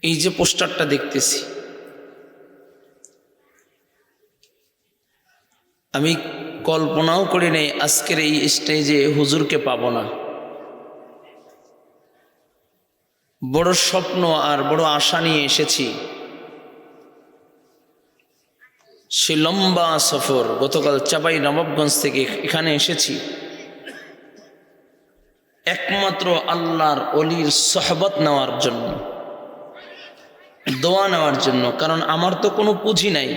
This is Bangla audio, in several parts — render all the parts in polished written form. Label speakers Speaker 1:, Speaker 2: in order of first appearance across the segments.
Speaker 1: এই যে পোস্টারটা দেখতেছি, আমি কল্পনাও করি নাই আজকের এই স্টেজে হুজুরকে পাবো না। বড় স্বপ্ন আর বড় আশা নিয়ে এসেছি। সে লম্বা সফর, গতকাল চাপাই নবাবগঞ্জ থেকে এখানে এসেছি একমাত্র আল্লাহর অলির সহবত নেওয়ার জন্য, দোয়া নেওয়ার জন্য। কারণ আমার তো কোনো পুঁজি নাই,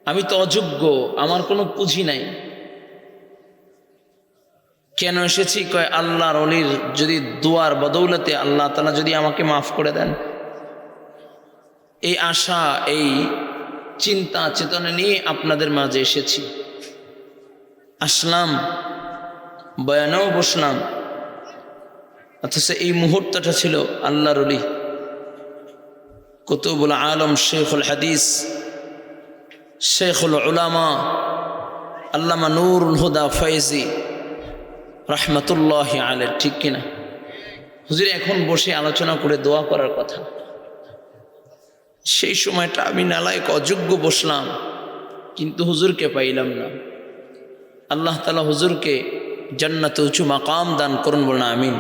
Speaker 1: আমি তো অযোগ্য, আমার কোনো পুঁজি নাই। কেন এসেছি? কয় আল্লাহর অলির যদি দোয়ার বদৌলতে আল্লাহ তাআলা যদি আমাকে মাফ করে দেন, এই আশা এই চিন্তা চেতনা নিয়ে আপনাদের মাঝে এসেছি। আসলাম, বয়ানেও বসলাম, অথচ এই মুহূর্তটা ছিল আল্লাহর অলি কুতুবুল আলম শেখুল হাদিস শেখুল উলামা আল্লামা নূরুল হুদা ফয়েজি রহমতুল্লাহ আলের, ঠিক কিনা? হুজুর এখন বসে আলোচনা করে দোয়া করার কথা। সেই সময়টা আমি নালায়েক অযোগ্য বসলাম, কিন্তু হুজুরকে পাইলাম না। আল্লাহ তাআলা হুজুরকে জান্নাতে উঁচু মাকাম দান করুন, বলুন আমিন।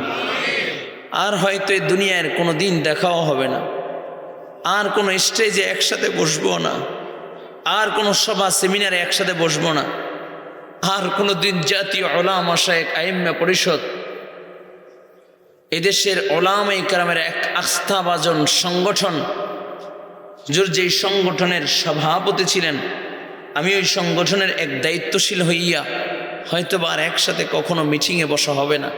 Speaker 1: আর হয়তো এই দুনিয়ার কোনো দিন দেখাও হবে না, আর কোনো স্টেজে একসাথে বসবো না, আর কোনো সভা সেমিনারে একসাথে বসবো না, আর কোনো দিন জাতীয় উলামা শায়েখ আইম্মা পরিষদ এদেশের উলামায়ে কেরামের এক আস্থাভাজন সংগঠন, হুজুর যেই সংগঠনের সভাপতি ছিলেন, আমি ওই সংগঠনের এক দায়িত্বশীল হইয়া হয়তো বা আর একসাথে কখনো মিটিংয়ে বসা হবে না।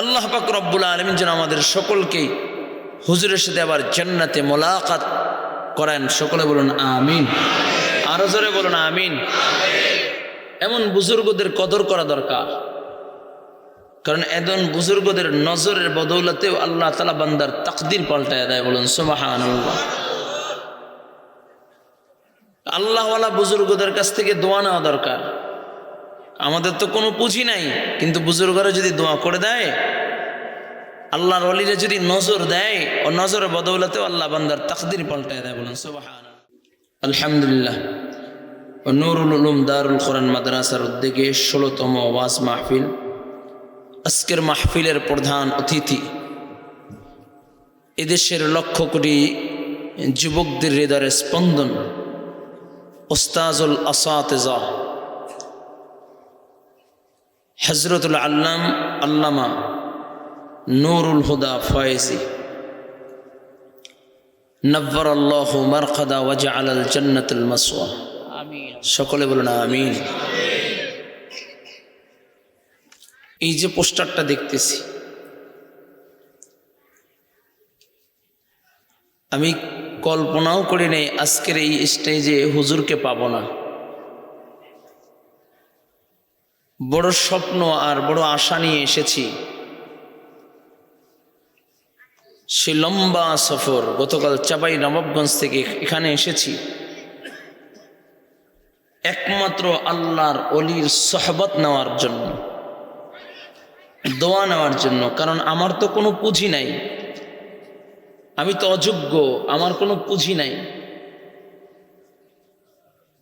Speaker 1: আল্লাহ পাক রব্বুল আলামিন যেন আমাদের সকলকেই হুজুরের সাথে আবার জান্নাতে মোলাকাত করেন। সকলে বলুন আমিন, আরো জোরে বলুন আমিন। এমন বুজুর্গদের কদর করা দরকার, কারণ এমন বুজুর্গদের নজরের বদৌলতেও আল্লাহ তাআলা বান্দার তাকদির পাল্টায় দেয়। বলুন সুবহানাল্লাহ। আল্লাহওয়ালা বুজুর্গদের কাছ থেকে দোয়া নেওয়া দরকার। আমাদের তো কোনো পুঁজি নাই, কিন্তু বুজুর্গরা যদি দোয়া করে দেয়, আল্লাহর ওলিরা যদি নজর দেয়, ও নজরের বদৌলতেও আল্লাহ বান্দার তাকদির পাল্টায় দেয়। বলুন সুবহানাল্লাহ। আলহামদুলিল্লাহ। নূরুল উলুম দারুল কোরআন মাদ্রাসার উদ্যোগে 16তম ওয়াজ মাহফিল। আজকের মাহফিলের প্রধান অতিথি এদেশের লক্ষ কোটি যুবকদের হৃদয়ের স্পন্দন, উস্তাজুল আসাতিজা হযরতুল আল্লামা নূরুল হুদা ফয়েজি নব্বরাল্লাহু মারকাদা ওয়া জাআলাল জান্নাতুল মাসওয়া। আমিন। সকলে বলুন আমিন। এই যে পোস্টারটা দেখতেছি, আমি কল্পনাও করি নাই আজকের এই স্টেজে হুজুরকে পাবো না। বড় স্বপ্ন আর বড় আশা নিয়ে এসেছি। সে লম্বা সফর, গতকাল চাপাই নবাবগঞ্জ থেকে এখানে এসেছি একমাত্র আল্লাহর অলির সহবত নেওয়ার জন্য, দোয়া নেওয়ার জন্য। কারণ আমার তো কোনো পুঁজি নাই, আমি তো অযোগ্য, আমার কোনো পুঁজি নাই।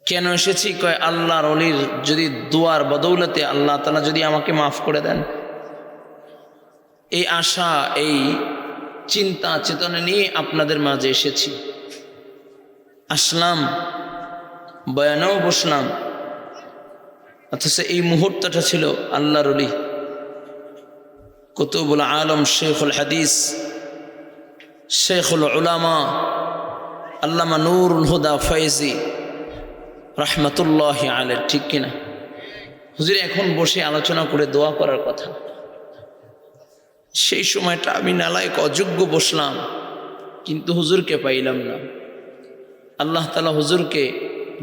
Speaker 1: কেন এসেছি? কয় আল্লাহর অলির যদি দোয়ার বদৌলতে আল্লাহ তাআলা যদি আমাকে মাফ করে দেন, এই আশা এই চিন্তা চেতনা নিয়ে আপনাদের মাঝে এসেছি। আসলাম, বয়ানেও বসলাম, অথচ এই মুহূর্তটা ছিল আল্লাহর অলি কুতুবুল আলম শেখুল হাদিস শেখুল উলামা আল্লামা নূরুল হুদা ফয়েজি রহমতুল্লাহ আলের, ঠিক কিনা? হুজুর এখন বসে আলোচনা করে দোয়া করার কথা। সেই সময়টা আমি নালায়েক অযোগ্য বসলাম, কিন্তু হুজুরকে পাইলাম না। আল্লাহ তাআলা হুজুরকে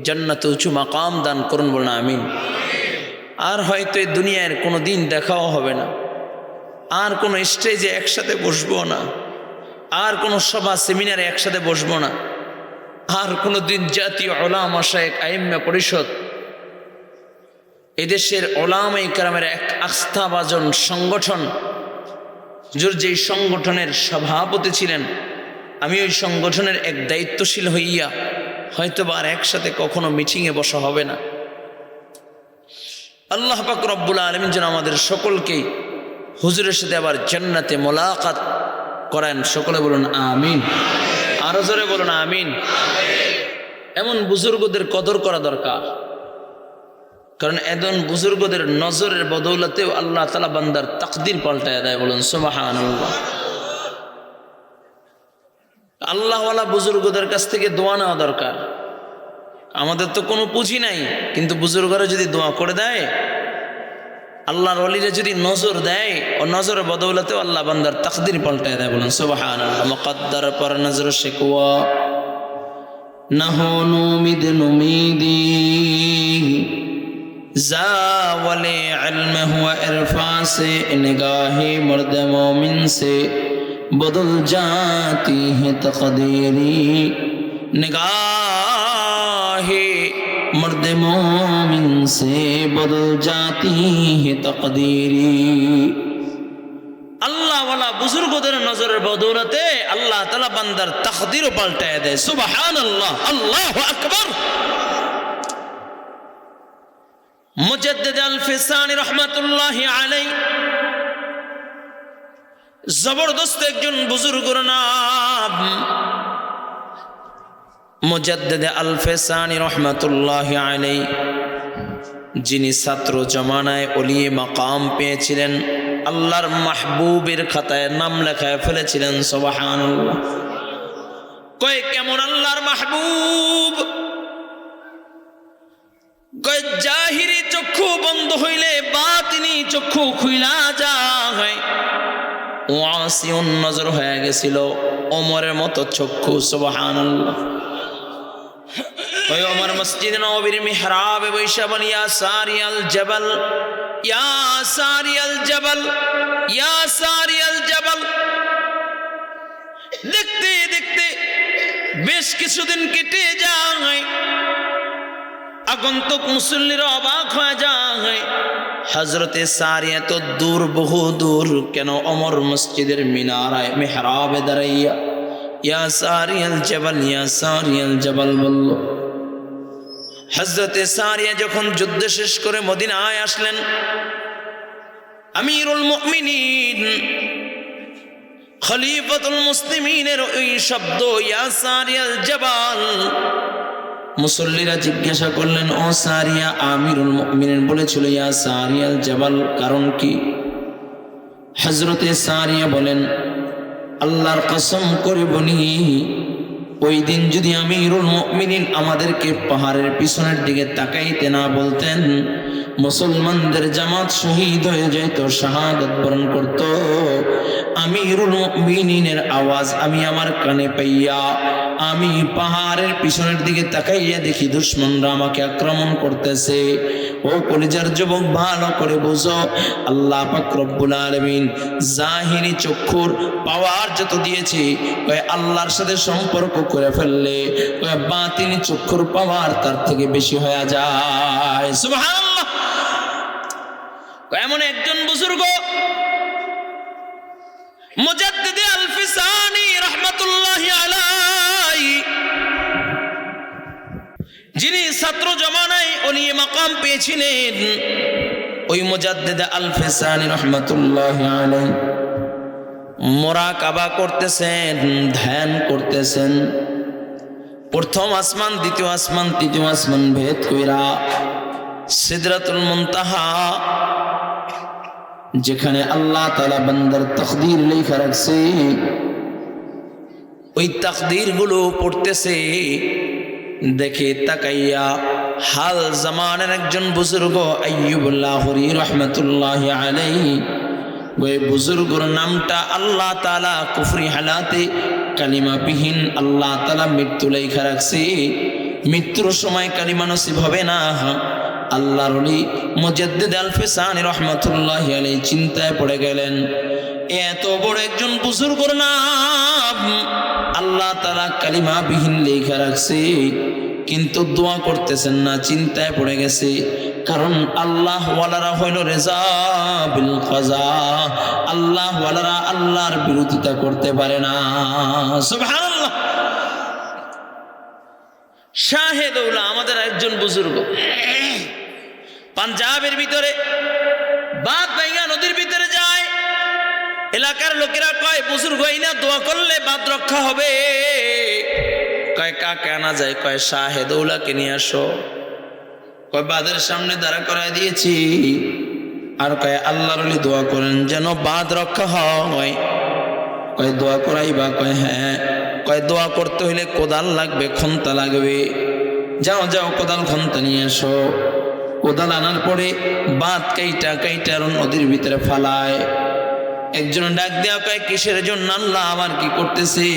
Speaker 1: জান্নাতে উঁচু মাকাম দান করুন, বলুন আমিন। আর হয়তো এই দুনিয়ার কোনো দিন দেখাও হবে না, আর কোনো স্টেজে একসাথে বসবো না, আর কোনো সভা সেমিনারে একসাথে বসবো না, আর কোনো দিন জাতীয় উলামা শায়েখ আইম্মা পরিষদ এদেশের উলামায়ে কেরামের এক আস্থাভাজন সংগঠন, হুজুর যেই সংগঠনের সভাপতি ছিলেন, আমি ওই সংগঠনের এক দায়িত্বশীল হইয়া হয়তোবা আর একসাথে কখনো মিটিংয়ে বসা হবে না। আল্লাহ পাক রব্বুল আলামিন যেন আমাদের সকলকেই হুজুরের সাথে আবার জান্নাতে মোলাকাত করেন। সকলে বলুন আমিন, আরো জোরে বলুন আমিন। এমন বুজুর্গদের কদর করা দরকার, কারণ এমন বুজুর্গদের নজরের বদৌলতেও আল্লাহ তাআলা বান্দার তাকদীর পাল্টায় দেয়। বলুন সুবহানাল্লাহ। আল্লাহওয়ালা বুজুর্গদের কাছ থেকে দোয়া নেওয়া দরকার। আমাদের তো কোনো পুঁজি নাই, কিন্তু বুজুর্গরা যদি দোয়া করে দেয়, আল্লাহর ওলিরা যদি নজর দেয়, ও নজরের বদৌলতেও আল্লাহ বান্দার তাকদীর পাল্টায় দেয়। বলুন সুবহানাল্লাহ। মুকদ্দার পর নজর শিকওয়া নহো নুমিদ নুমিদি जावले इल्म हुआ इरफा से निगाहे मर्द मोमिन से बदल जाती है तकदीरी निगाहे मर्द मोमिन से बदल जाती है तकदीरी। अल्लाह वाला बुजुर्गों नजर बदौलते अल्लाह ताला बंदर तकदीर पलटाए दे। सुबहानल्लाह, अल्लाहु अकबर। मुजद्दिद अल-फिसानी रहमतुल्लाहि अलैहि जबरदस्त एकजन बुजुर्गर नाम मुजद्दिद अल-फिसानी रहमतुल्लाहि अलैहि, जिनि छात्र जमानाय ओलिये मकाम पेয়েছিলেন, আল্লাহর মাহবুবের খাতায় নাম লেখায় ফেলেছিলেন। সুবহানাল্লাহ। কয় কেমন আল্লাহর মাহবুব? কয় জাহিরি চক্ষু বন্ধ হইলে বাতিনি চক্ষু খুইলা যায়। ওয়াসিউন নজর হয়ে গেছিল, ওমরের মতো চক্ষু। সুবহানাল্লাহ। ওই ওমর মসজিদ নববীর মিহরাবে বৈশা বলি, ইয়া সারিয়াল জাবাল, ইয়া সারিয়াল জাবাল, ইয়া সারিয়াল জাবাল। দেখতে দেখতে বেশ কিছুদিন কেটে যায়, আগন্তুক মুসল্লিরা অবাক হয়ে যায়। হযরতে সারিয়া তো দূর, বহু দূর, কেন ওমর মসজিদের মিনারায় মিহরাবে দাঁড়াইয়া ইয়া সারিয়াল জাবাল, ইয়া সারিয়াল জাবাল বলল। হযরতে সারিয়া যখন যুদ্ধ শেষ করে মদিনায় আসলেন, আমিরুল মুমিনিন খলিফাতুল মুসলিমিনের ওই শব্দ ইয়া সারিয়াল জাবাল, মুসল্লিরা জিজ্ঞাসা করলেন, ও সারিয়া, আমিরুল মুমিনিন বলেছিল ইয়া সারিয়াল জাবাল, কারণ কি? হযরতে সারিয়া বলেন, আল্লাহর কসম করে বলি, ওই দিন যদি আমিরুল মুমিনিন আমাদেরকে পাহাড়ের পিছনের দিকে তাকাইতে না বলতেন, মুসলমানদের জামাত শহীদ হয়ে যেত, শাহাদাত বরণ করত। আমিরুল মুমিনিনের আওয়াজ আমি আমার কানে পাইয়া আমি পাহাড়ের পিছনের দিকে তাকাইয়া দেখি দুশমনরা আমাকে আক্রমণ করতেছে। ও কলিজার যুবক, ভালো করে বুঝো, আল্লাহ পাক রব্বুল আলামিন জাহিরি চক্ষুর পাওয়ার যত দিয়েছে, কয় আল্লাহর সাথে সম্পর্ক করে ফেললে কয় বাতিনি চক্ষুর পাওয়ার তার থেকে বেশি হয়ে যায়। সুবহানাল্লাহ। এমন একজন বুজুর্গ মুজাদ্দিদ আল-ফিসানি রাহমাতুল্লাহি আলাইহি, যিনি ছাত্র জমানায় ওলিয়ে মাকাম পেয়েছিলেন, ওই মুজাদ্দিদ আল-ফিসানি রাহমাতুল্লাহি আলাইহি মুরাকাবা করতেছেন, ধ্যান করতেছেন। প্রথম আসমান, দ্বিতীয় আসমান, তৃতীয় আসমান ভেদ কইরা সিদরাতুল মুনতাহা, যেখানে আল্লাহ তাআলা বান্দার তাকদীর লেখা রাখছে, ওই তাকদীর গুলো পড়তেছে। দেখে তাকাইয়া হাল জামানের একজন বুজুর্গ আইয়ুব লাহোরী রাহমাতুল্লাহি আলাইহি, ওই বুজুর্গর নামটা আল্লাহ তাআলা কুফরি হালাতে কালিমা বিহীন আল্লাহ তাআলা মৃত্যু লেখা রাখছে। মৃত্যুর সময় কালিমা নসিব হবে না। আল্লাহর ওলি মুজাদ্দিদ আল-ফিসানি রাহমাতুল্লাহি আলাইহি চিন্তায় পড়ে গেলেন, এত বড় একজন বুজুর্গর নাম আল্লাহ তাআলা কালিমা বিহীন লেখা রাখছে, কিন্তু দোয়া করতেছেন না, চিন্তায় পড়ে গেছে। কারণ আল্লাহ ওয়ালারা হইল রেজা বিল কাজা, আল্লাহ ওয়ালারা আল্লাহর বিরোধিতা করতে পারে না। সুবহানাল্লাহ। শাহেদউল্লাহ আমাদের একজন বুজুর্গ, পাঞ্জাবের ভিতরে বাদ ভাইঙ্গা নদীর ভিতরে যায়। এলাকার লোকেরা কয় বুজুর্গ এই না দোয়া করলে বাদ রক্ষা হবে। কয় কাকে আনা যায়? কয় শাহেদউল্লাহকে নিয়ে আসো। কয় বাঁধের সামনে দাঁড়া করায় দিয়েছি। আর কয় আল্লাহর ওলি দোয়া করেন যেন বাঁধ রক্ষা হয়। কয় দোয়া করাইবা? কয় হ্যাঁ। কয় দোয়া করতে হইলে কোদাল লাগবে, খন্তা লাগবে। যাও যাও কোদাল খন্তা নিয়ে আসো। কোদাল আনার পরে বাঁধ কাইটা কাইটা নদীর ভিতরে ফালায়। একজন ডাক দেওয়া কয় কিসের জন্য? আল্লাহ আবার কি করতেছে?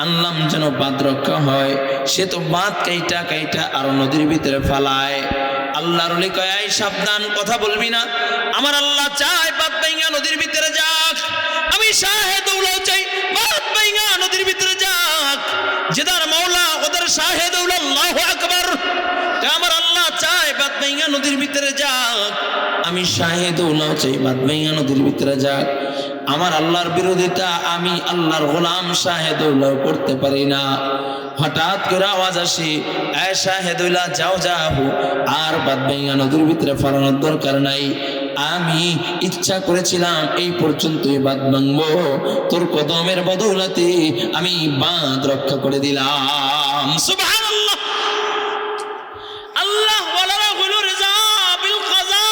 Speaker 1: আনলাম যেন বাঁধ রক্ষা হয়। সে তো বাঁধ কাইটা কাইটা আর নদীর ভিতরে ফালায়। আল্লাহর ওলি কয় এই সাবধান, কথা বলবি না। আমার আল্লাহ চায় বাঁধ ভাইঙ্গা নদীর ভিতরে যাক। আমি শাহেদউল্লাহ চাই বাঁধ ভাইঙ্গা নদীর ভিতরে যাক। যেদার মাওলা ওদের শাহেদউল্লাহ, আল্লাহু আকবার। আমার আল্লাহ চায় বাঁধ ভাইঙ্গা নদীর ভিতরে যাক। আমি শাহেদউল্লাহ চাই বাঁধ ভাইঙ্গা নদীর ভিতরে যাক। আমার আল্লাহর বিরোধিতা আমি আল্লাহর গোলাম শাহেদউল্লাহ করতে পারি না। হঠাৎ করে আওয়াজ আসে, এ শাহেদউল্লাহ যাও যাও, আর বাঁধ ভাইঙ্গা নদীর ভিতরে ফালানোর দরকার নাই। আমি ইচ্ছা করেছিলাম এই পর্যন্তই বাঁধ ভাঙবো, তোর কদমের বদৌলতে আমি বাঁধ রক্ষা করে দিলাম। সুবহানাল্লাহ। আল্লাহ ওয়ালারা হলো রেজা বিল কাজা।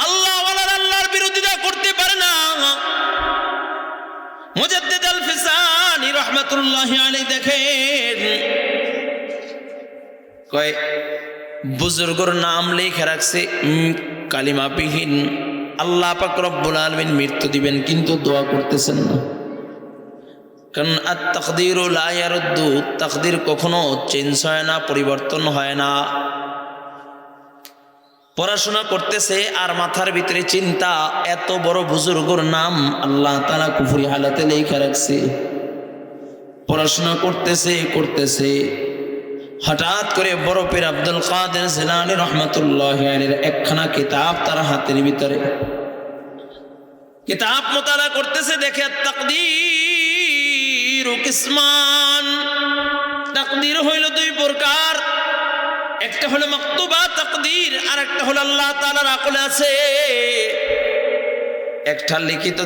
Speaker 1: আল্লাহ ওয়ালারা আল্লাহর বিরোধিতা করতে পারে না। মুজাদ্দিদ আল ফিসানি রাহমাতুল্লাহি আলাইহি দেখেন, কয় বুজুর্গর নাম লেখা রাখছে কালিমাবিহীন। আল্লাহ পাক রব্বুল আলামিন মৃত্যু দিবেন কিন্তু দোয়া করতেছেন না। কারণ আত-তাকদীরু লা ইয়ারুদ্দু, তাকদীর কখনো চেঞ্জ হয় না, পরিবর্তন হয় না। পড়াশোনা করতেছে আর মাথার ভিতরে চিন্তা, এত বড় বুজুর্গর নাম আল্লাহ তাআলা কুফরি হালাতে লেখা রাখছে। পড়াশোনা করতেছে হঠাৎ করে বড় পীর আব্দুল কাদের জিলানী রাহমাতুল্লাহি আলাইহির একখানা কিতাব তার হাতের ভিতরে। কিতাব মুতালা করতেছে, দেখে তাকদীর কিসমান, তাকদীর হইল দুই প্রকার। একটা হলো মাকতুবা তাকদীর, আর একটা হলো আল্লাহ তাআলার আকলে আছে। একটা লিখিত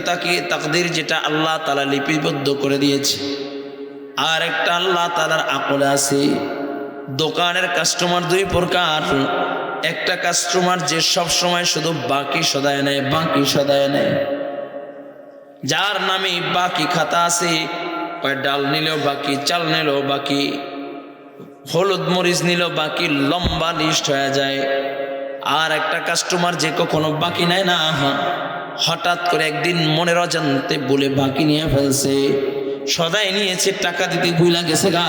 Speaker 1: তাকদীর যেটা আল্লাহ তাআলা লিপিবদ্ধ করে দিয়েছে, আর একটা আল্লাহ তাআলার আকলে আছে। দোকানের কাস্টমার দুই প্রকার। একটা কাস্টমার যে সব সময় শুধু বাকি সদায় নেয়, বাকি সদায় নেয়, যার নামে বাকি খাতা আছে। ডাল নিলেও বাকি, চাল নিলেও বাকি, হলুদ মরিচ নিল বাকি, লম্বা লিস্ট হয়ে যায়। আর একটা কাস্টমার যে কখনো বাকি নেয় না, হঠাৎ করে একদিন মনের অজান্তে বলে বাকি নিয়ে ফেলছে, সদাই নিয়েছে, টাকা দিতে ভুলা গেছে গা।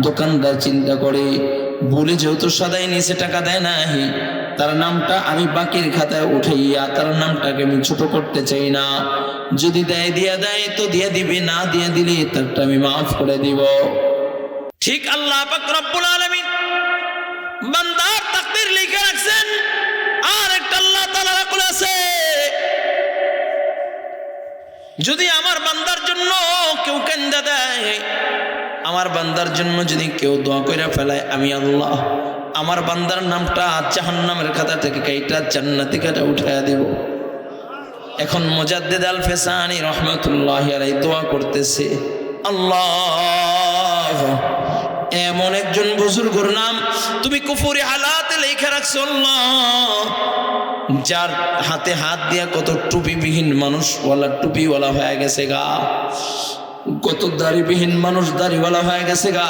Speaker 1: দোকানদার চিন্তা করে, বলে যেহেতু সদাই নিয়েছে টাকা দেয় নাই, তার নামটা আমি বাকির খাতায় উঠাইয়া তার নামটাকে আমি ছোট করতে চাই না। যদি দেয় দিয়া দেয় তো দিয়ে দিবে, না দিয়ে দিলে তারটা আমি মাফ করে দিব। ঠিক আল্লাহ পাক রব্বুল আলামিন বান্দার তাকদীর লিখে রাখছেন, আর একটা আল্লাহ তাআলার আকল আছে। যদি আমার বান্দার জন্য কেউ কেন্দা দেয়, আমার বান্দার জন্য যদি কেউ দোয়া কইরা ফেলায়, আমি আল্লাহ আমার বান্দার নামটা জাহান্নামের খাতা থেকে কাইটা জান্নাতি খাতা উঠাইয়া দেব। এখন মুজাদ্দিদ আল ফিসানি রাহমাতুল্লাহি আলাইহি দোয়া করতেছে, আল্লাহ এমন একজন বুজুর্গর নাম তুমি কুফরি হালাতে লেখা রাখছো আল্লাহ, যার হাতে হাত দিয়া কত টুপিবিহীন মানুষওয়ালা টুপিওয়ালা হয়ে গেছে গা, কত দাড়িবিহীন মানুষ দাড়িওয়ালা হয়ে গেছে গা,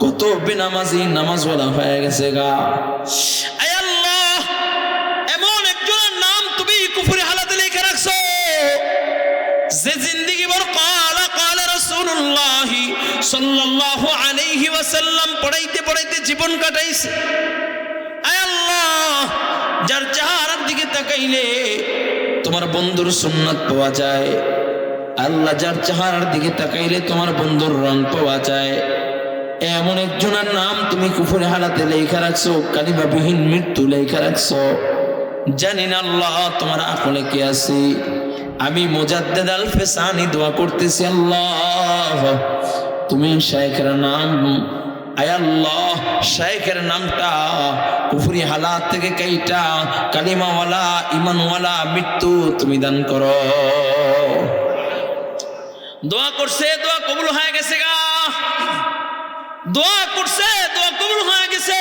Speaker 1: কত বেনামাজি নামাজওয়ালা হয়ে গেছে গা। আয় আল্লাহ এমন একজনের নাম তুমি কুফরি হালাতে লেখা রাখছো, যে জিন্দেগি ভর কালা কালা রাসূলুল্লাহ সাল্লাল্লাহু আলাইহি ওয়াসাল্লাম পড়াইতে পড়াইতে জীবন কাটাইছে। আয় আল্লাহ যার চেহারার দিকে তাকাইলে তোমার বন্ধুর সুন্নাত পাওয়া যায়, আল্লাহ যার চেহারার দিকে তাকাইলে তোমার বন্ধুর রং পাওয়া যায়, এমন একজনের নাম তুমি কুফরে হালাতে লেখা রাখছো, কালিমাবিহীন মৃত্যু লেখা রাখছো। জানি না আল্লাহ তোমার আকলে কে আছে। আমি মুজাদ্দিদ আল ফেসানি দোয়া করতেছি, আল্লাহ তুমি শাইখের নাম, আয় আল্লাহ শাইখের নামটা কুফরি হালাত থেকে কাইটা কালিমাওয়ালা ইমানওয়ালা মৃত্যু তুমি দান করো। দোয়া করছে, দোয়া কবুল হয়ে গেছে গা। দোয়া করছে, দোয়া কবুল হয়ে গেছে।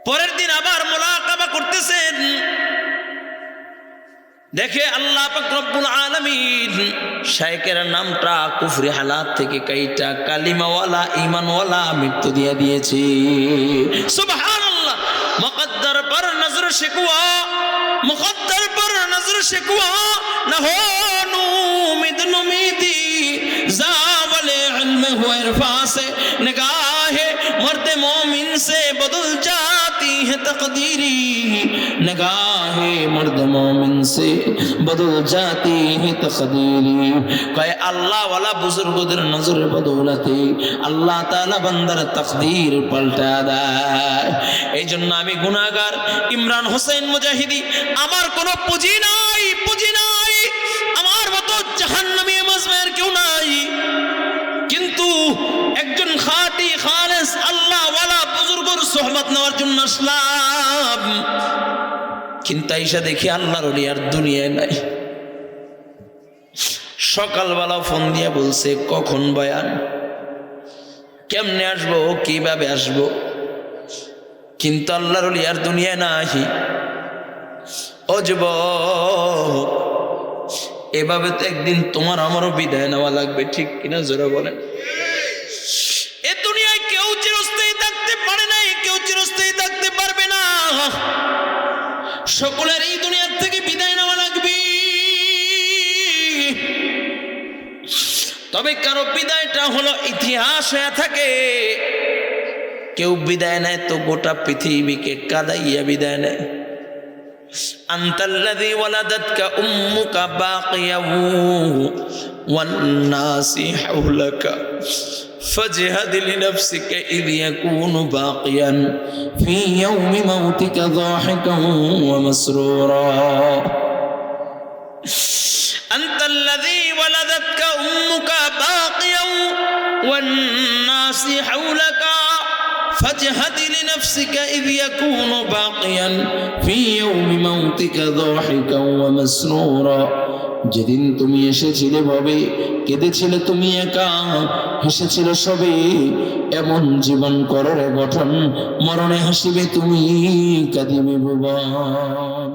Speaker 1: পরের দিন আবার মুলাকাবা করতেছেন, দেখে আল্লাহ পাক রব্বুল আলামিন শাইখের নামটা কুফরি হালাত থেকে কাইটা কালিমাওয়ালা ইমানওয়ালা মৃত্যু দিয়ে দিয়েছে। সুবহানাল্লাহ। মুকদ্দর पर नजर शिकवा, मुकद्दर पर नजर शिकवा न हो उम्मीद उम्मीदी जावले इल्म हुए इरफा से निगाहे मर्द मोमिन से बदल जाती है तकदीरी, निगाहे मर्द मोमिन से बदल जाती है तकदीरी। कहे अल्लाह वाला बुजुर्गों नजर बदौलते अल्लाह ताला बंदर तकदीर पलटा देय। এই জন্য আমি গুনাহগার ইমরান হোসেন মুজাহিদি, আমার কোনো পুঁজি নাই, পুঁজি নাই, আমার মতো জাহান্নামী মাজমের কেউ নাই, কিন্তু একজন খাঁটি খালেস আল্লাহ ওয়ালা বুজুর্গর সোহবত নেওয়ার জন্য আসলাম। কিন্তু আইসা দেখি আল্লাহর ওলি আর দুনিয়ায় নাই। সকালবেলা ফোন দিয়ে বলছে কখন বয়ান, কেমনে আসবো, কিভাবে আসবো, কিন্তু আল্লাহর ওলি আর দুনিয়ায় নাই। ও যুবক, এভাবে তো একদিন তোমার আমারও বিদায় নেওয়া লাগবে, ঠিক কিনা জোরে বলেন? এ দুনিয়ায় কেউ চিরস্থায়ী থাকতে পারে নাই, কেউ চিরস্থায়ী থাকতে পারবে না। সকলের এই দুনিয়ার থেকে বিদায় নেওয়া লাগবে। তবে কারো বিদায়টা হলো ইতিহাস হয়ে থাকে। কেউ বিদায় নেয় তো গোটা পৃথিবীকে কাদাইয়া বিদায় নেয়। আনতাল্লাযী ওয়ালাদাতকা উম্মুকা বাকিয়া ওয়ান নাসি হাওলাকা فاجهد لنفسك إذ يكون باقيا في يوم موتك ضاحكا ومسرورا أنت الذي ولدتك أمك باقيا والناس حولك فاجهد لنفسك إذ يكون باقيا في يوم موتك ضاحكا ومسرورا। যেদিন তুমি এসেছিলে ভাবে কেঁদেছিলে তুমি একা, হেসেছিল সবে, এমন জীবন করো রে গঠন, মরণে হাসিবে তুমি, কাঁদিবে ভুবন।